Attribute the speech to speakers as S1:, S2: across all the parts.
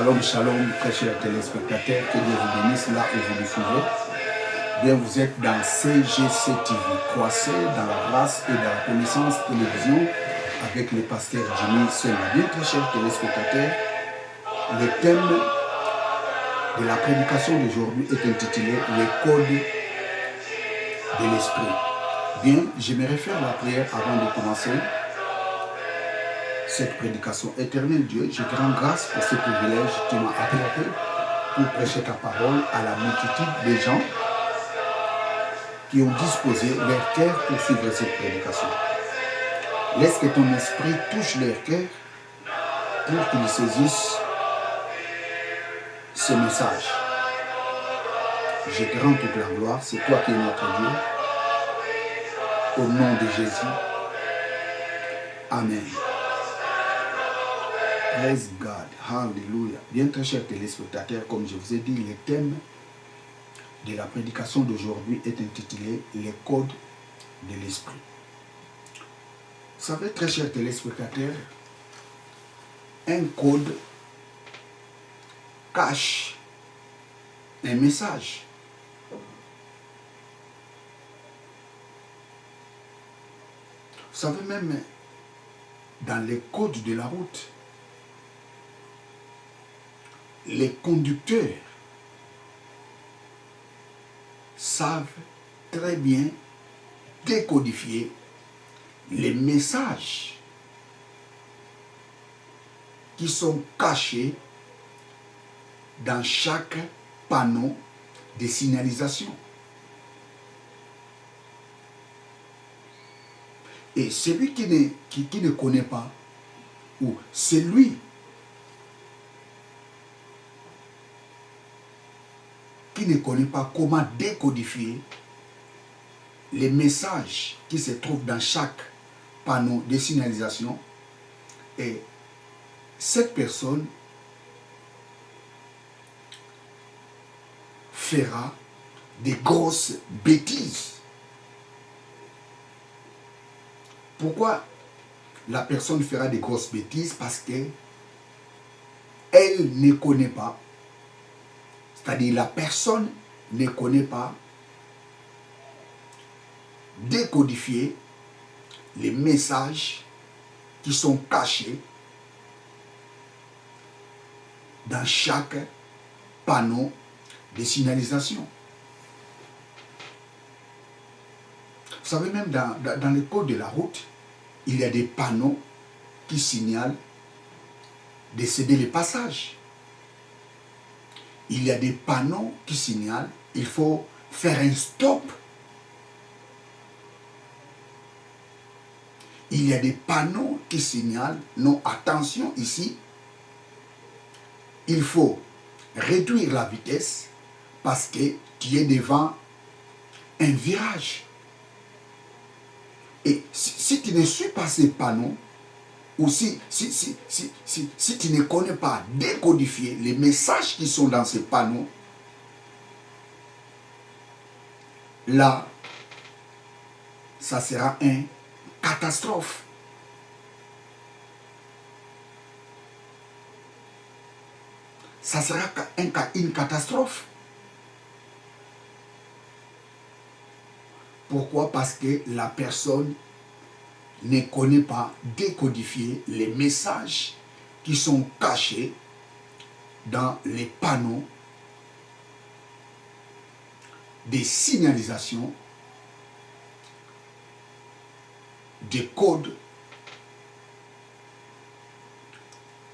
S1: Shalom, shalom, très chers téléspectateurs, que Dieu vous bénisse là où vous nous suivez. Bien, vous êtes dans CGC TV, croissez dans la grâce et dans la connaissance télévision avec le pasteur Jimmy Sema. Bien, très chers téléspectateurs, le thème de la prédication d'aujourd'hui est intitulé « Les codes de l'esprit ». Bien, j'aimerais faire la prière avant de commencer cette prédication. Éternel Dieu, je te rends grâce pour ce privilège que tu m'as accordé pour prêcher ta parole à la multitude des gens qui ont disposé leur cœur pour suivre cette prédication. Laisse que ton esprit touche leur cœur pour qu'ils saisissent ce message. Je te rends toute la gloire, c'est toi qui es notre Dieu. Au nom de Jésus. Amen. Praise God. Hallelujah. Bien, très chers téléspectateurs, comme je vous ai dit, le thème de la prédication d'aujourd'hui est intitulé « Les codes de l'esprit ». Vous savez, très chers téléspectateurs, un code cache un message. Vous savez, même dans les codes de la route, les conducteurs savent très bien décodifier les messages qui sont cachés dans chaque panneau de signalisation. Et celui qui ne connaît pas, ou celui qui ne connaît pas comment décodifier les messages qui se trouvent dans chaque panneau de signalisation, et cette personne fera des grosses bêtises. Pourquoi la personne fera des grosses bêtises? Parce qu'elle ne connaît pas, c'est-à-dire la personne ne connaît pas décodifier les messages qui sont cachés dans chaque panneau de signalisation. Vous savez, même dans le code de la route, il y a des panneaux qui signalent de céder les passages. Il y a des panneaux qui signalent il faut faire un stop. Il y a des panneaux qui signalent non, attention ici, il faut réduire la vitesse parce que tu es devant un virage. Et si tu ne suis pas ces panneaux, ou si tu ne connais pas décodifier les messages qui sont dans ces panneaux, là, ça sera une catastrophe. Ça sera une catastrophe. Pourquoi? Parce que la personne ne connaît pas décodifier les messages qui sont cachés dans les panneaux des signalisations, des codes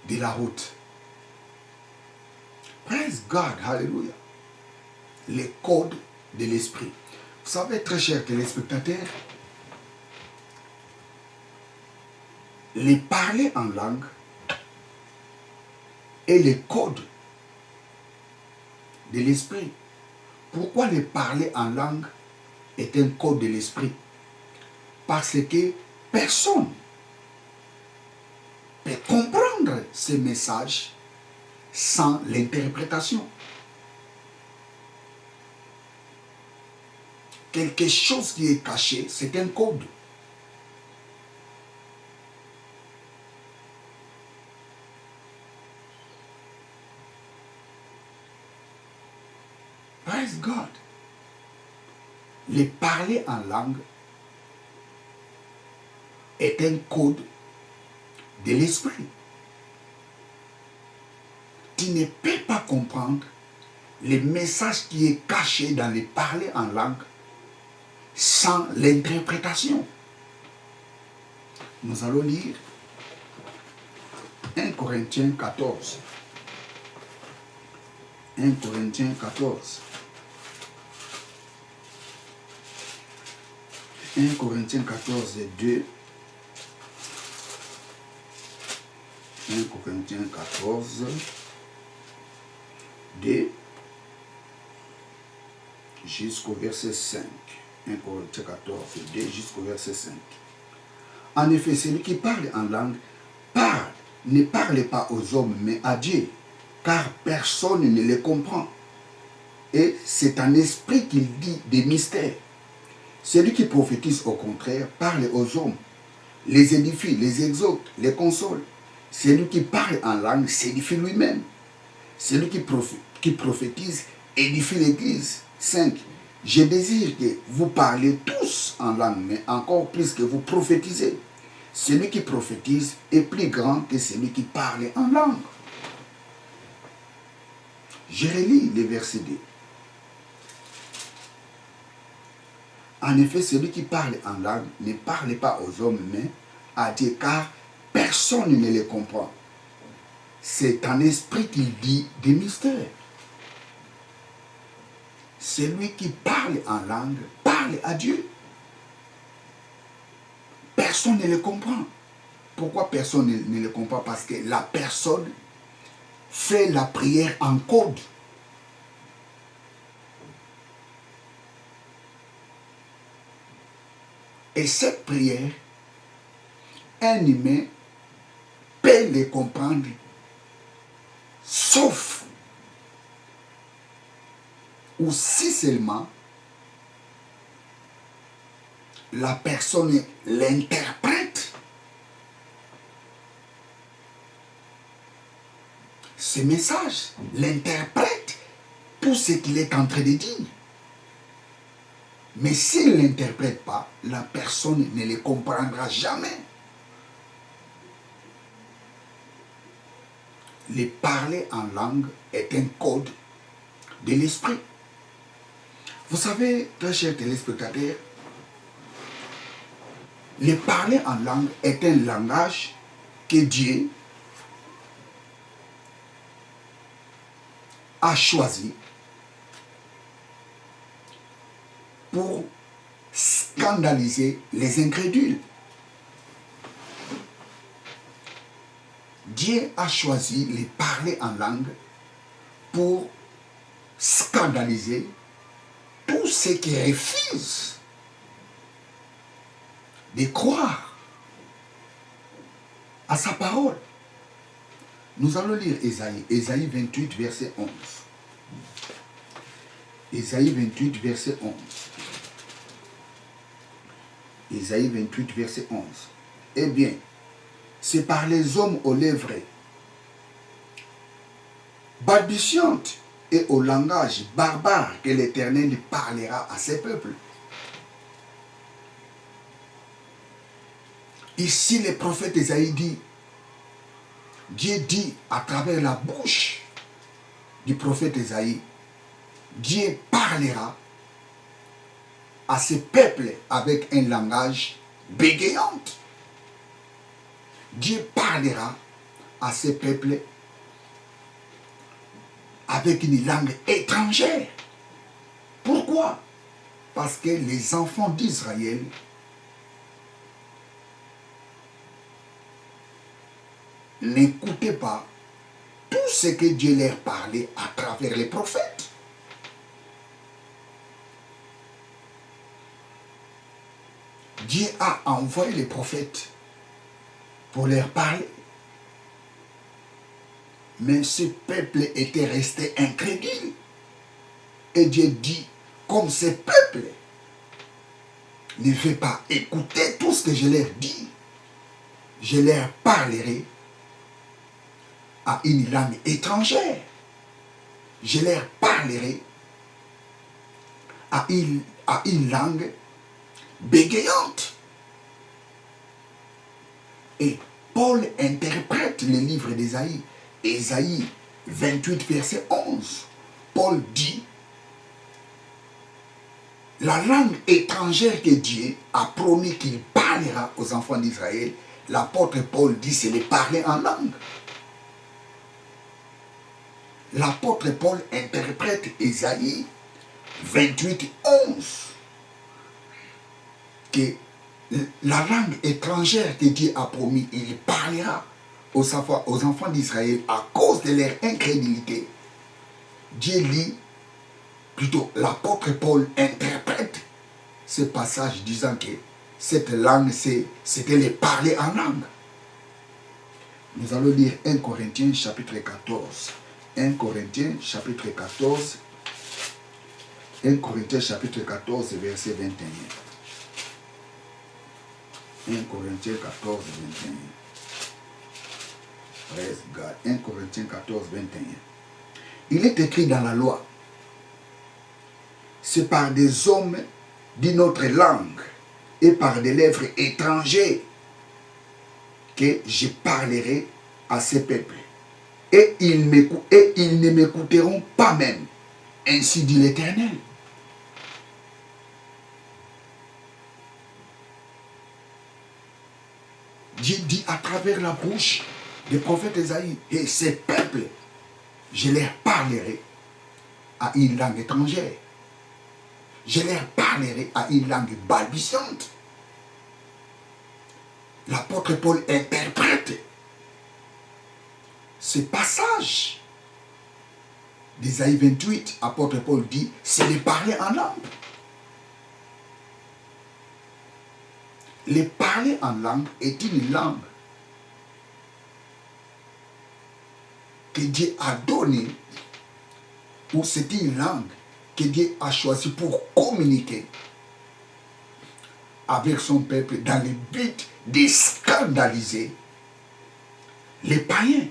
S1: de la route. Praise God, hallelujah. Les codes de l'esprit. Vous savez, très chers téléspectateurs, les parler en langue et les codes de l'esprit. Pourquoi les parler en langue est un code de l'esprit? Parce que personne peut comprendre ces messages sans l'interprétation. Quelque chose qui est caché, c'est un code. Praise God. Le parler en langue est un code de l'esprit. Tu ne peux pas comprendre le message qui est caché dans le parler en langue sans l'interprétation. Nous allons lire 1 Corinthiens 14. 1 Corinthiens 14. 1 Corinthiens 14 et 2. 1 Corinthiens 14, 2 jusqu'au verset 5. 1 Corinthiens 14, 2 jusqu'au verset 5. En effet, celui qui parle en langue ne parle pas aux hommes, mais à Dieu, car personne ne le comprend. Et c'est un esprit qu'il dit des mystères. Celui qui prophétise, au contraire, parle aux hommes, les édifie, les exhorte, les console. Celui qui parle en langue s'édifie lui-même. Celui qui prophétise édifie l'Église. 5. Je désire que vous parlez tous en langue, mais encore plus que vous prophétisez. Celui qui prophétise est plus grand que celui qui parle en langue. Je relis le verset 2. En effet, celui qui parle en langue ne parle pas aux hommes, mais à Dieu, car personne ne le comprend. C'est un esprit qui dit des mystères. Celui qui parle en langue parle à Dieu. Personne ne le comprend. Pourquoi personne ne le comprend? Parce que la personne fait la prière en code. Et cette prière, un humain peut les comprendre, sauf ou si seulement la personne l'interprète. Ce message, l'interprète tout ce qu'il est en train de dire. Mais s'il ne l'interprète pas, la personne ne le comprendra jamais. Le parler en langue est un code de l'esprit. Vous savez, très chers téléspectateurs, le parler en langue est un langage que Dieu a choisi pour scandaliser les incrédules. Dieu a choisi de parler en langue pour scandaliser tous ceux qui refusent de croire à sa parole. Nous allons lire Ésaïe 28, verset 11. Ésaïe 28, verset 11. Ésaïe 28, verset 11. Eh bien, c'est par les hommes aux lèvres balbutiantes et au langage barbare que l'Éternel parlera à ses peuples. Ici, le prophète Ésaïe dit, Dieu dit à travers la bouche du prophète Ésaïe, Dieu parlera à ce peuple avec un langage bégayant. Dieu parlera à ce peuple avec une langue étrangère. Pourquoi? Parce que les enfants d'Israël n'écoutaient pas tout ce que Dieu leur parlait à travers les prophètes. Dieu a envoyé les prophètes pour leur parler. Mais ce peuple était resté incrédule. Et Dieu dit, comme ce peuple ne veut pas écouter tout ce que je leur dis, je leur parlerai à une langue étrangère. Je leur parlerai une langue bégayante. Et Paul interprète le livre d'Ésaïe, Ésaïe 28, verset 11. Paul dit, la langue étrangère que Dieu a promis qu'il parlera aux enfants d'Israël, l'apôtre Paul dit, c'est les parler en langue. L'apôtre Paul interprète Ésaïe 28, 11. Que la langue étrangère que Dieu a promis, il parlera aux enfants d'Israël à cause de leur incrédulité. Dieu lit, plutôt l'apôtre Paul interprète ce passage disant que cette langue, c'était les parler en langue. Nous allons lire 1 Corinthiens chapitre 14. 1 Corinthiens chapitre 14. 1 Corinthiens chapitre 14, verset 21. 1 Corinthiens 14, 21. Praise God. 1 Corinthiens 14, 21. Il est écrit dans la loi, c'est par des hommes d'une autre langue et par des lèvres étrangères que je parlerai à ces peuples. Et ils ne m'écouteront pas même. Ainsi dit l'Éternel. Dieu dit à travers la bouche des prophètes Ésaïe, et ces peuples, je leur parlerai à une langue étrangère. Je leur parlerai à une langue balbutiante. L'apôtre Paul interprète ce passage d'Ésaïe 28. L'apôtre Paul dit, c'est de parler en langue. Le parler en langue est une langue que Dieu a donnée, ou c'est une langue que Dieu a choisie pour communiquer avec son peuple dans le but de scandaliser les païens,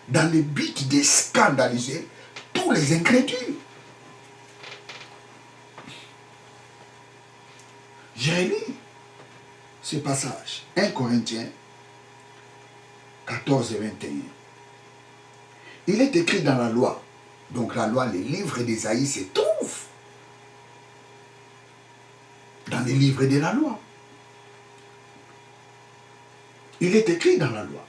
S1: dans le but de scandaliser tous les incrédules. J'ai lu ce passage, 1 Corinthiens 14 et 21. Il est écrit dans la loi, donc la loi, les livres d'Ésaïe se trouvent dans les livres de la loi. Il est écrit dans la loi.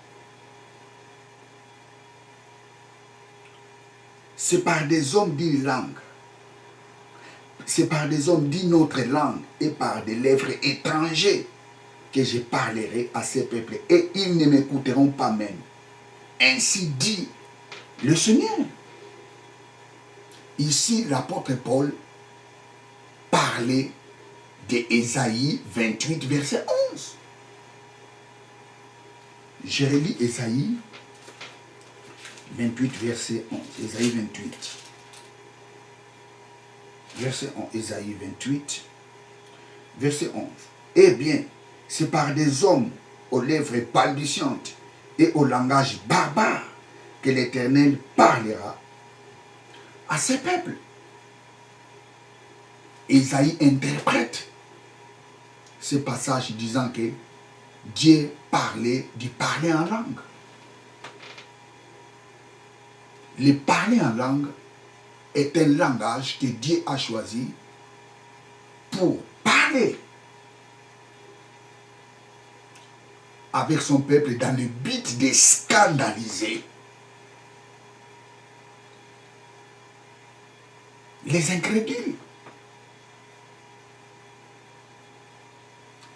S1: C'est par des hommes d'une langue, c'est par des hommes d'une autre langue et par des lèvres étrangères que je parlerai à ces peuples et ils ne m'écouteront pas même. Ainsi dit le Seigneur. Ici, l'apôtre Paul parlait d'Ésaïe 28, verset 11. Je relis Ésaïe 28, verset 11. Ésaïe 28. Verset 11. Ésaïe 28, verset 11. Eh bien, c'est par des hommes aux lèvres balbutiantes et au langage barbare que l'Éternel parlera à ses peuples. Ésaïe interprète ce passage disant que Dieu parlait du parler en langue. Le parler en langue est un langage que Dieu a choisi pour parler avec son peuple dans le but de scandaliser les incrédules.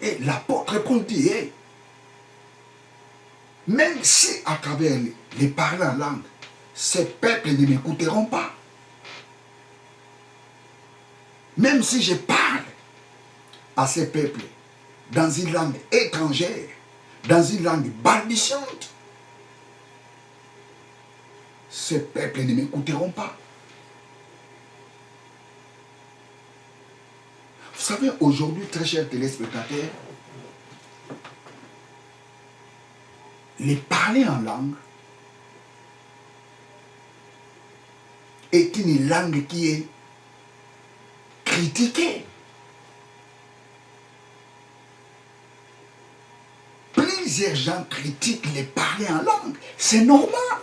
S1: Et l'apôtre Paul dit, même si à travers les parler en langue, ces peuples ne m'écouteront pas, même si je parle à ces peuples dans une langue étrangère, dans une langue balbutiante, ces peuples ne m'écouteront pas. Vous savez, aujourd'hui, très chers téléspectateurs, les parler en langue est une langue qui est critiquer. Plusieurs gens critiquent les parler en langue. C'est normal.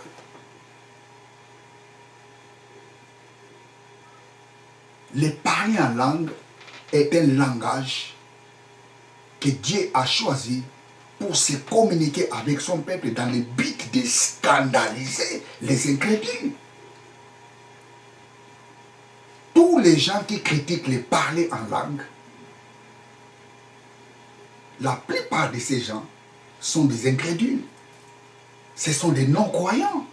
S1: Le parler en langue est un langage que Dieu a choisi pour se communiquer avec son peuple dans le but de scandaliser les incrédules. Tous les gens qui critiquent les parler en langue, la plupart de ces gens sont des incrédules. Ce sont des non-croyants.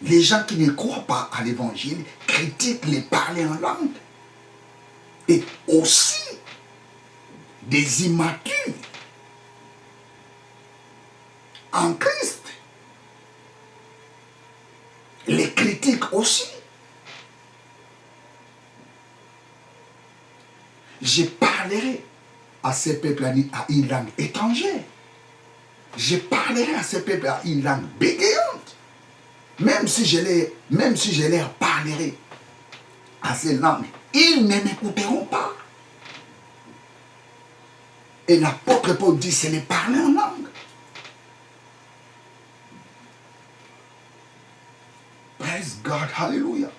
S1: Les gens qui ne croient pas à l'évangile critiquent les parler en langue. Et aussi des immatures en Christ les critiquent aussi. Je parlerai à ces peuples à une langue étrangère. Je parlerai à ces peuples à une langue bégayante. Même si je leur parlerai à ces langues, ils ne m'écouteront pas. Et l'apôtre Paul dit, c'est les parler en langue. Praise God, hallelujah.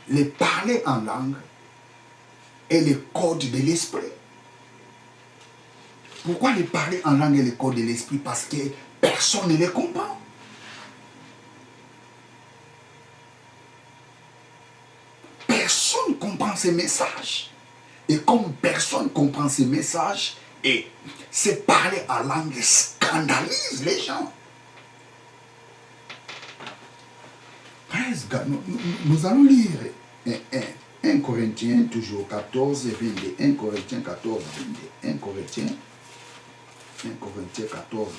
S1: Les parler en langue est le code de l'esprit. Pourquoi les parler en langue est le code de l'esprit? Parce que personne ne les comprend. Personne ne comprend ces messages. Et comme personne ne comprend ces messages, et c'est parler en langue scandalise les gens. Praise God. Nous allons lire 1 Corinthiens, toujours 14 et 22. 1 Corinthiens 14, 22. 1 Corinthiens 14,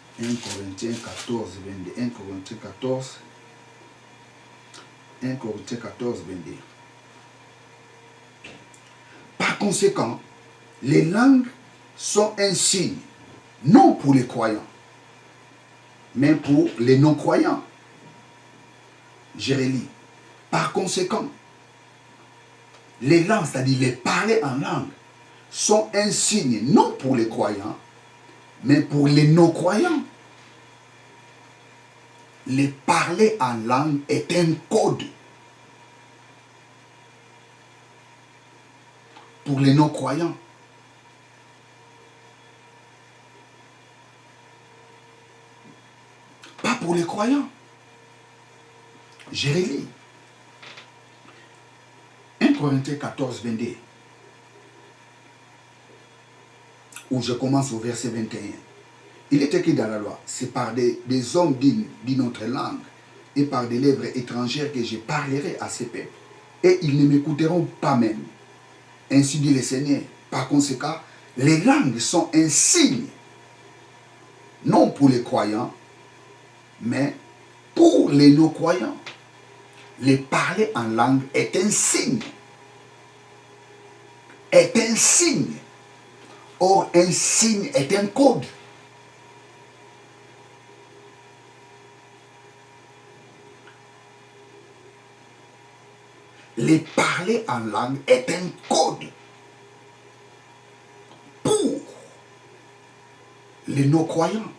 S1: 22. 1 Corinthiens 14, 22. 1 Corinthiens 14, 1 Corinthiens 14, 22. Par conséquent, les langues sont un signe, non pour les croyants, mais pour les non-croyants. Je relis. Par conséquent, les langues, c'est-à-dire les parler en langue, sont un signe, non pour les croyants, mais pour les non-croyants. Les parler en langue est un code pour les non-croyants. Pas pour les croyants. Je relis. 1 Corinthiens 14, 22. Où je commence au verset 21. Il est écrit dans la loi, c'est par des hommes d'une autre langue et par des lèvres étrangères que je parlerai à ces peuples. Et ils ne m'écouteront pas même. Ainsi dit le Seigneur. Par conséquent, les langues sont un signe, non pour les croyants, mais pour les non-croyants. Les parler en langue est un signe. Est un signe. Or, un signe est un code. Les parler en langue est un code pour les non-croyants.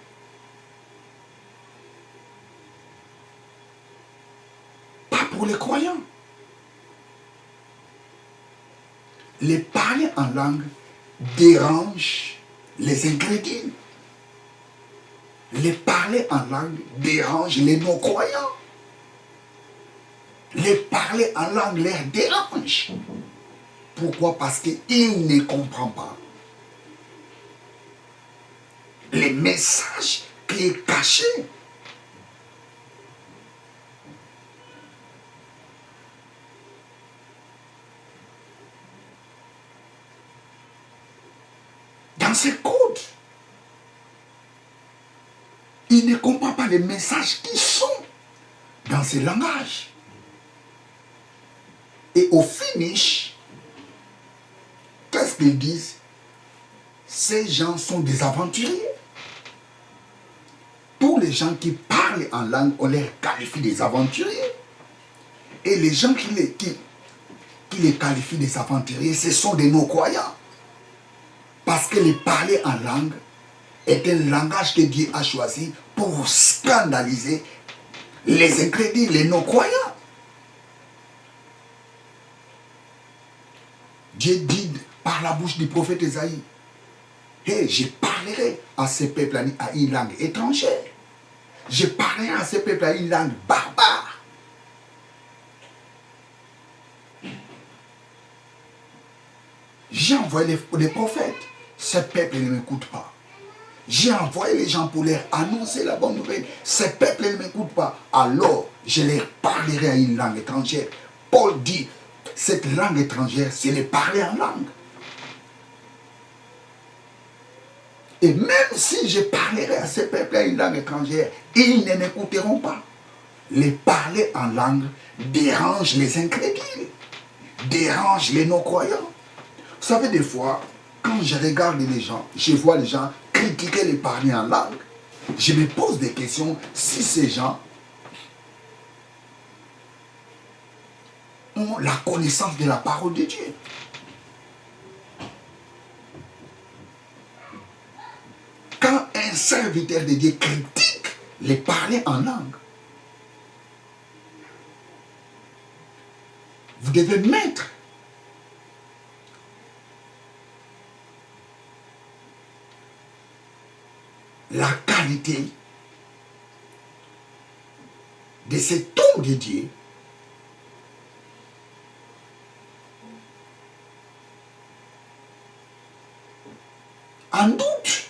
S1: Pas pour les croyants. Les parler en langue dérange les incrédules. Les parler en langue dérange les non-croyants. Les parler en langue les dérange. Pourquoi? Parce qu'ils ne comprennent pas les messages qui est caché. Dans ces codes. Ils ne comprennent pas les messages qui sont dans ces langages. Et au finish, qu'est-ce qu'ils disent? Ces gens sont des aventuriers. Tous les gens qui parlent en langue, on les qualifie des aventuriers. Et les gens qui les qualifient des aventuriers, ce sont des non-croyants. Parce que le parler en langue est un langage que Dieu a choisi pour scandaliser les incrédules, les non-croyants. Dieu dit par la bouche du prophète Esaïe, hey, je parlerai à ce peuple à une langue étrangère. Je parlerai à ce peuple à une langue barbare. J'ai envoyé les prophètes. Ce peuple ne m'écoute pas. J'ai envoyé les gens pour leur annoncer la bonne nouvelle. Ce peuple ne m'écoute pas. Alors, je leur parlerai à une langue étrangère. Paul dit, cette langue étrangère, c'est le parler en langue. Et même si je parlerai à ce peuple à une langue étrangère, ils ne m'écouteront pas. Les parler en langue dérange les incrédules, dérange les non-croyants. Vous savez, des fois, quand je regarde les gens, je vois les gens critiquer les parler en langue, je me pose des questions si ces gens ont la connaissance de la parole de Dieu. Quand un serviteur de Dieu critique les parler en langue, vous devez mettre la qualité de cet homme de Dieu en doute.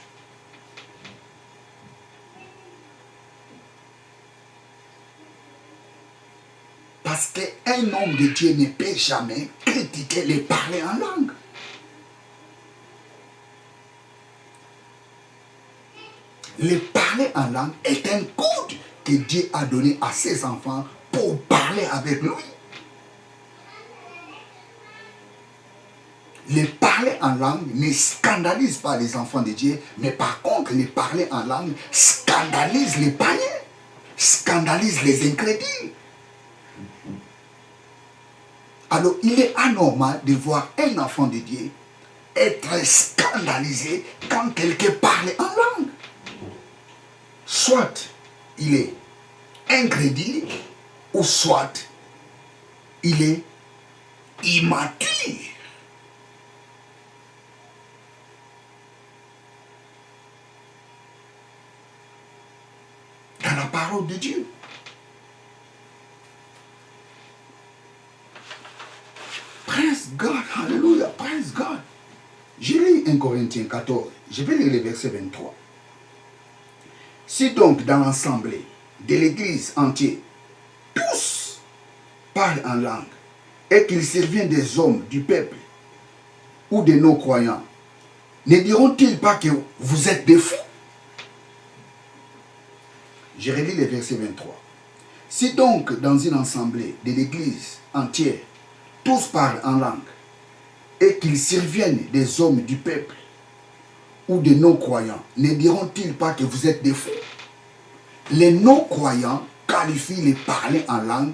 S1: Parce qu'un homme de Dieu ne peut jamais critiquer les parler en langue. Le parler en langue est un code que Dieu a donné à ses enfants pour parler avec lui. Le parler en langue ne scandalise pas les enfants de Dieu, mais par contre, le parler en langue scandalise les païens, scandalise les incrédules. Alors, il est anormal de voir un enfant de Dieu être scandalisé quand quelqu'un parle en langue. Soit il est incrédule, ou soit il est immature. Dans la parole de Dieu. Praise God, hallelujah, praise God. Je lis 1 Corinthiens 14, je vais lire le verset 23. Si donc dans l'assemblée de l'église entière, tous parlent en langue, et qu'il survient des hommes du peuple ou des non-croyants, ne diront-ils pas que vous êtes des fous? Je relis le verset 23. Si donc dans une assemblée de l'église entière, tous parlent en langue, et qu'ils surviennent des hommes du peuple ou des non-croyants, ne diront-ils pas que vous êtes des fous? Les non-croyants qualifient les parler en langue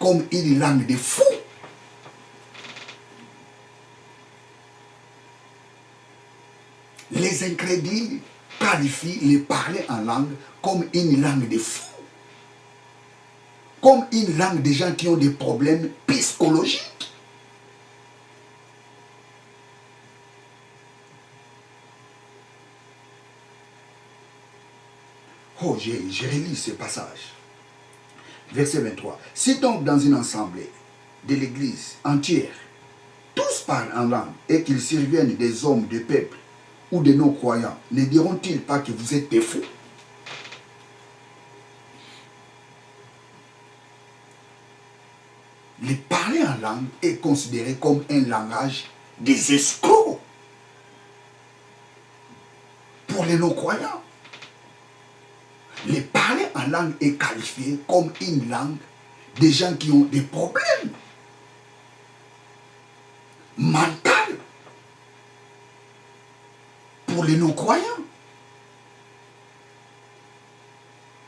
S1: comme une langue de fous. Les incrédules qualifient les parler en langue comme une langue de fous. Comme une langue des gens qui ont des problèmes psychologiques. Oh, j'ai relis ce passage. Verset 23. Si donc dans une assemblée de l'église entière, tous parlent en langue et qu'ils surviennent des hommes de peuple ou des non-croyants, ne diront-ils pas que vous êtes des fous? Le parler en langue est considéré comme un langage des escrocs pour les non-croyants. Le parler en langue est qualifié comme une langue des gens qui ont des problèmes mentaux pour les non-croyants.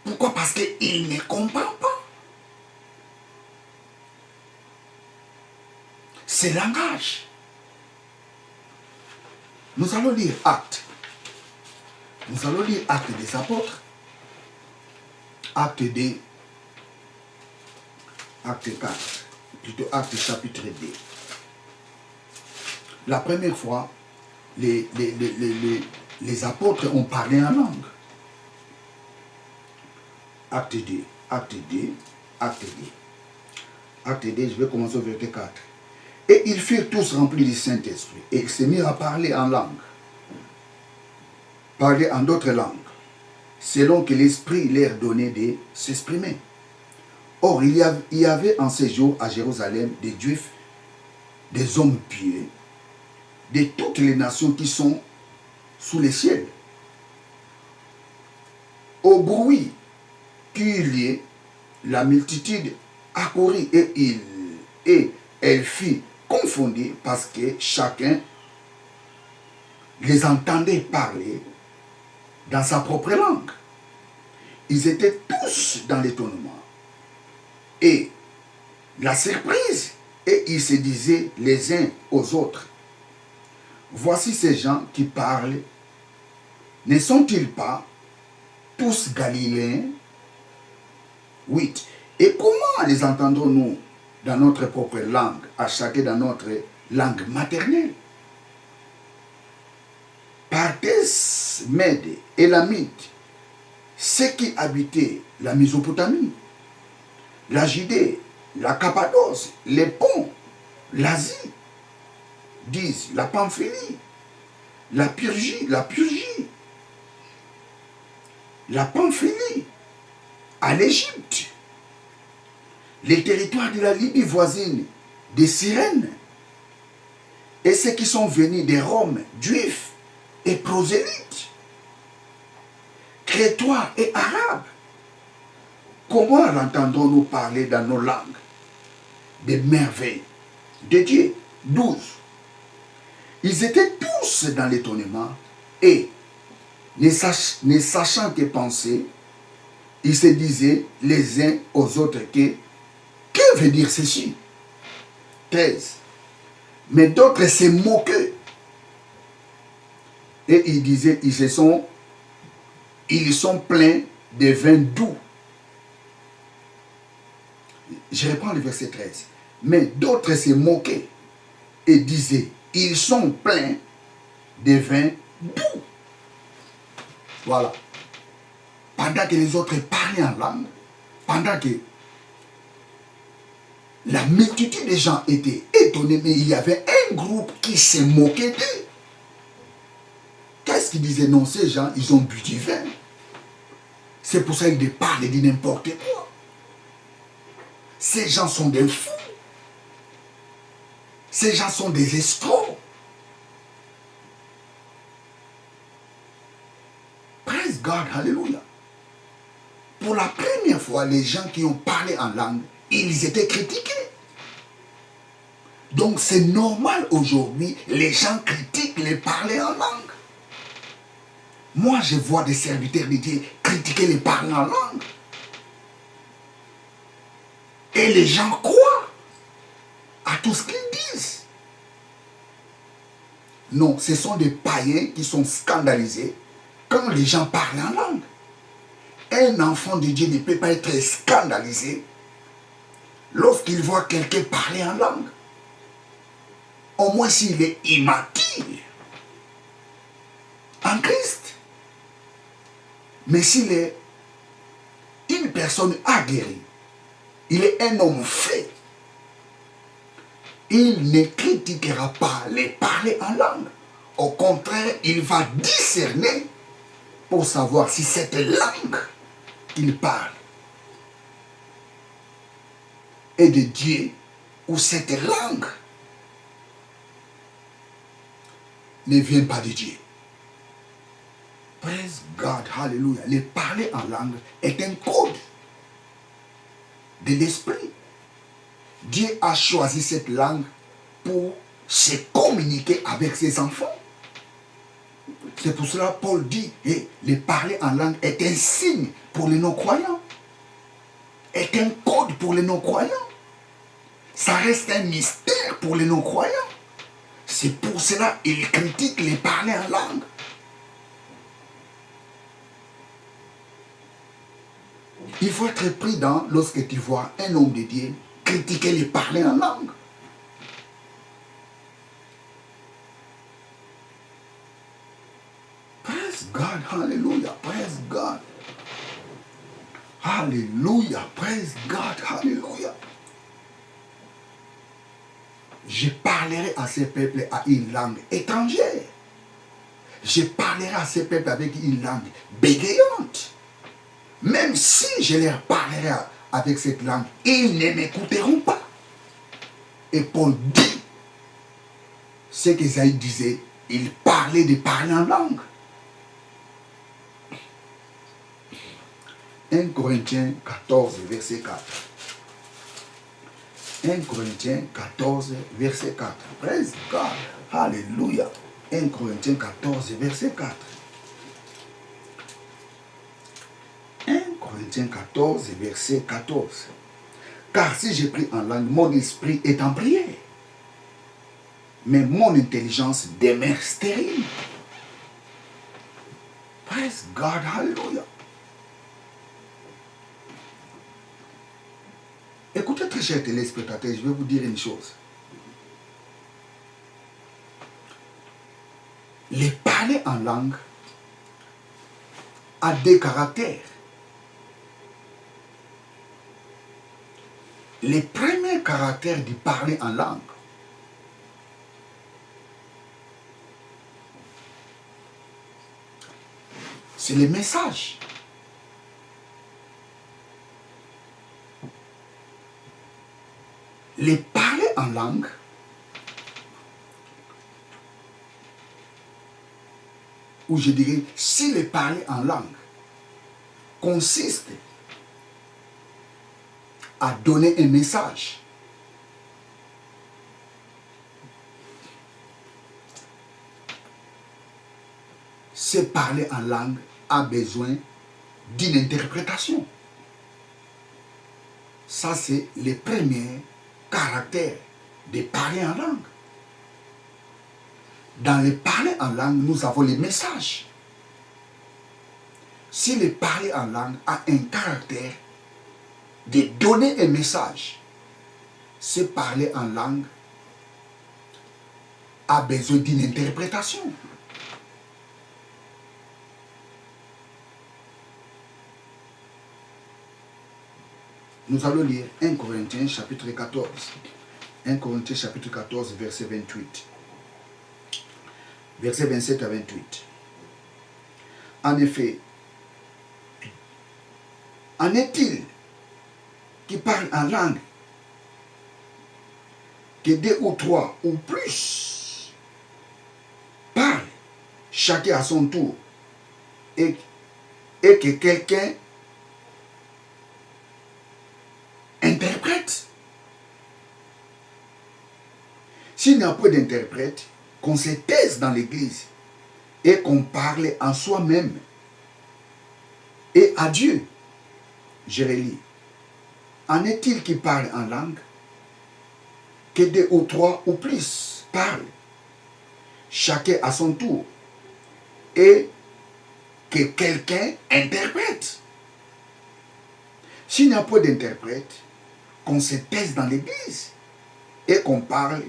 S1: Pourquoi? Parce qu'ils ne comprennent pas. ce langage. Nous allons lire Actes. Nous allons lire Actes des Apôtres. Actes 2. Acte 4. Plutôt Actes chapitre 2. La première fois, les apôtres ont parlé en langue. Acte 2. Acte 2. Acte 2. Acte 2, je vais commencer au verset 4. Et ils furent tous remplis du Saint-Esprit. Et ils se mirent à parler en langue. Parler en d'autres langues. Selon que l'Esprit leur donnait de s'exprimer. Or, il y avait en ces jours à Jérusalem des Juifs, des hommes pieux, de toutes les nations qui sont sous les ciels. Au bruit qu'il y ait, la multitude accourut et elle fut confondue parce que chacun les entendait parler dans sa propre langue. Ils étaient tous dans l'étonnement et la surprise, et ils se disaient les uns aux autres: voici ces gens qui parlent, ne sont-ils pas tous Galiléens? 8. Et comment les entendrons-nous dans notre propre langue, à chacun dans notre langue maternelle? Parthes, Mèdes, Élamites, ceux qui habitaient la Mésopotamie, la Judée, la Cappadoce, les Ponts, l'Asie, 10, la Pamphylie, la Pyrgie, la Pamphylie, à l'Égypte, les territoires de la Libye voisine, des Cyrènes, et ceux qui sont venus de Rome, juifs et prosélytes, crétois et arabes. Comment entendons-nous parler dans nos langues des merveilles de Dieu? 12. Ils étaient tous dans l'étonnement et, ne sachant que penser, ils se disaient les uns aux autres que veut dire ceci? 13. Mais d'autres se moquaient et ils disaient ils sont pleins de vin doux. Je reprends le verset 13. Mais d'autres se moquaient et disaient ils sont pleins de vin doux. Voilà. Pendant que les autres parlaient en langue, pendant que la multitude des gens étaient étonnés, mais il y avait un groupe qui se moquait d'eux. Qu'est-ce qu'ils disaient? Non, ces gens, ils ont bu du vin. C'est pour ça qu'ils parlent et disent n'importe quoi. Ces gens sont des fous. Ces gens sont des escrocs. Praise God, hallelujah. Pour la première fois, les gens qui ont parlé en langue, ils étaient critiqués. Donc c'est normal aujourd'hui, les gens critiquent les parler en langue. Moi, je vois des serviteurs de Dieu critiquer les parler en langue. Et les gens croient à tout ce qu'ils disent. Non, ce sont des païens qui sont scandalisés quand les gens parlent en langue. Un enfant de Dieu ne peut pas être scandalisé lorsqu'il voit quelqu'un parler en langue. Au moins s'il est immature en Christ. Mais s'il est une personne aguerrie, il est un homme fait, il ne critiquera pas les parler en langue. Au contraire, il va discerner pour savoir si cette langue qu'il parle est de Dieu ou cette langue ne vient pas de Dieu. Praise God, hallelujah. Le parler en langue est un code de l'esprit. Dieu a choisi cette langue pour se communiquer avec ses enfants. C'est pour cela que Paul dit, le parler en langue est un signe pour les non-croyants. Est un code pour les non-croyants. Ça reste un mystère pour les non-croyants. C'est pour cela qu'ils critiquent les parler en langue. Il faut être prudent lorsque tu vois un homme de Dieu critiquer les parler en langue. Praise God, hallelujah, praise God. Hallelujah, praise God, hallelujah. Je parlerai à ces peuples à une langue étrangère. Je parlerai à ces peuples avec une langue bégayante. Même si je leur parlerai avec cette langue, ils ne m'écouteront pas. Et Paul dit ce qu'Ésaïe disait, il parlait de parler en langue. 1 Corinthiens 14, verset 4. 1 Corinthiens 14, verset 4. Praise God. Alléluia. 1 Corinthiens 14, verset 4. 1 Corinthiens 14, verset 14. Car si je prie en langue, mon esprit est en prière, mais mon intelligence demeure stérile. Praise God. Alléluia. Écoutez, très chers téléspectateurs, je vais vous dire une chose. Les parler en langue a des caractères. Les premiers caractères du parler en langue, c'est les messages. Les parler en langue ou je dirais, si le parler en langue consiste à donner un message, ce parler en langue a besoin d'une interprétation. Ça, c'est le premier caractère de parler en langue. Dans le parler en langue, nous avons les messages. Si le parler en langue a un caractère de donner un message, ce parler en langue a besoin d'une interprétation. Nous allons lire 1 Corinthiens chapitre 14. 1 Corinthiens chapitre 14, verset 28. Verset 27 à 28. En effet, en est-il qui parle en langue que 2 ou 3 ou plus parlent, chacun à son tour, et que quelqu'un interprète? S'il n'y a pas d'interprète, qu'on se taise dans l'église et qu'on parle en soi-même et à Dieu. Je relis. En est-il qui parle en langue que 2 ou 3 ou plus parlent, chacun à son tour, et que quelqu'un interprète? S'il n'y a pas d'interprète, qu'on se taise dans l'église et qu'on parle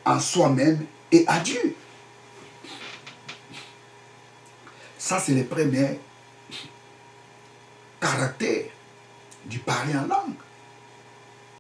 S1: en soi-même et à Dieu. Ça, c'est le premier caractère du parler en langue.